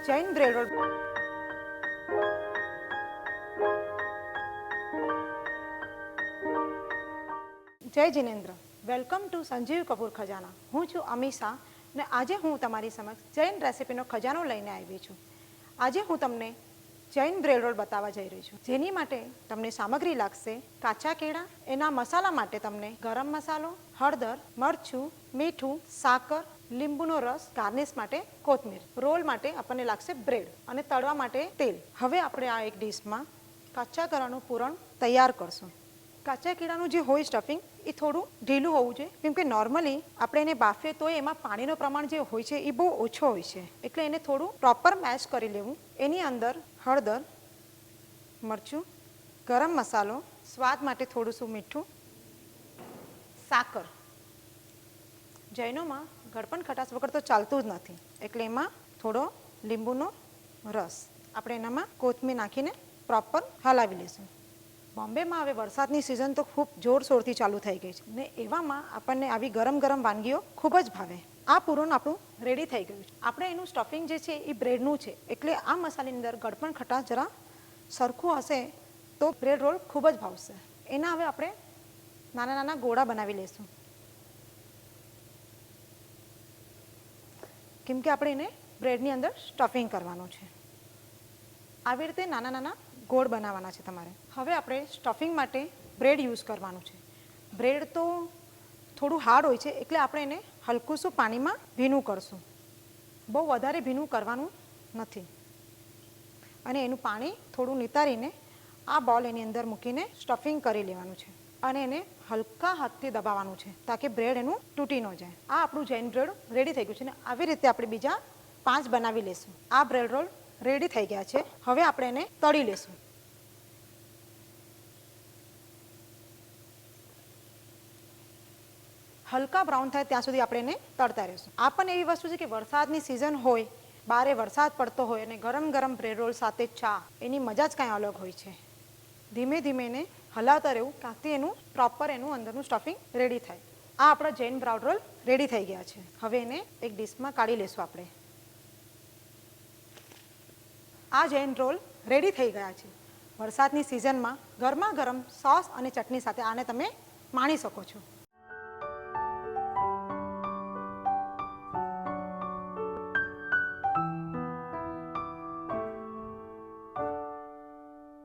Jain bread roll. જય Jinendra. Welcome to Sanjeev Kapoor ખજાના. હું છું અમીષા ને આજે હું તમારી સમક્ષ જૈન રેસીપીનો ખજાનો લઈને આવી છું. આજે હું તમને જૈન બ્રેડ રોલ બતાવવા જઈ રહી છું, જેની માટે તમને સામગ્રી લાગશે કાચા કેળા. એના મસાલા માટે તમને ગરમ મસાલો, હળદર, મરચું, મીઠું, સાકર, લીંબુનો રસ, ગાર્નિશ માટે કોથમીર. રોલ માટે આપણને લાગશે બ્રેડ અને તળવા માટે તેલ. હવે આપણે આ એક ડીશમાં કાચા કેળાનું પૂરણ તૈયાર કરશું. કાચા કેળાનું જે હોય સ્ટફિંગ એ થોડું ઢીલું હોવું જોઈએ, કેમ કે નોર્મલી આપણે એને બાફીએ તો એમાં પાણીનું પ્રમાણ જે હોય છે એ બહુ ઓછો હોય છે, એટલે એને થોડું પ્રોપર મેશ કરી લેવું. એની અંદર હળદર, મરચું, ગરમ મસાલો, સ્વાદ માટે થોડું શું મીઠું, સાકર. જૈનોમાં ગળપણ ખટાશ વગર તો ચાલતું જ નથી, એટલે એમાં થોડો લીંબુનો રસ. આપણે એનામાં કોથમીર નાખીને પ્રોપર હલાવી લઈશું. બોમ્બેમાં હવે વરસાદની સિઝન તો ખૂબ જોરશોરથી ચાલુ થઈ ગઈ છે ને એવામાં આપણને આવી ગરમ ગરમ વાનગીઓ ખૂબ જ ભાવે. આ પૂરણ આપણું રેડી થઈ ગયું છે. આપણે એનું સ્ટફિંગ જે છે એ બ્રેડનું છે, એટલે આ મસાલાની અંદર ગળપણ ખટાશ જરા સરખું હશે તો બ્રેડ રોલ ખૂબ જ ભાવશે. એના હવે આપણે નાના નાના ગોળા બનાવી લઈશું, કેમ કે આપણે એને બ્રેડની અંદર સ્ટફિંગ કરવાનું છે. આવી રીતે નાના નાના ગોળ બનાવવાના છે તમારે. હવે આપણે સ્ટફિંગ માટે બ્રેડ યુઝ કરવાનું છે. બ્રેડ તો થોડું હાર્ડ હોય છે, એટલે આપણે એને હલકું શું પાણીમાં ભીનું કરશું. બહુ વધારે ભીનું કરવાનું નથી અને એનું પાણી થોડું નિતારીને આ બોલ એની અંદર મૂકીને સ્ટફિંગ કરી લેવાનું છે અને એને હલકા હાથથી દબાવવાનું છે, તાકે બ્રેડ એનું તૂટી ન જાય. આ આપણું જૈન બ્રેડ રેડી થઈ ગયું છે ને આવી રીતે આપણે બીજા 5 બનાવી લેશું. આ બ્રેડ રોલ રેડી થઈ ગયા છે. હવે આપણે એને તળી લેશું. હલકા બ્રાઉન થાય ત્યાં સુધી આપણે એને તળતા રહીશું. આ પણ એવી વસ્તુ છે કે વરસાદની સિઝન હોય, બારે વરસાદ પડતો હોય અને ગરમ ગરમ બ્રેડ રોલ સાથે ચા, એની મજા જ કાંઈ અલગ હોય છે. ધીમે ધીમે એને હલાવતા રહેવું, ત્યાંથી એનું પ્રોપર એનું અંદરનું સ્ટફિંગ રેડી થાય. આ આપણા જૈન બ્રેડ રોલ રેડી થઈ ગયા છે. હવે એને એક ડીશમાં કાઢી લેશું આપણે. આ જૈન રોલ રેડી થઈ ગયા છે. વરસાદની સિઝનમાં ગરમા ગરમ સોસ અને ચટણી સાથે આને તમે માણી શકો છો.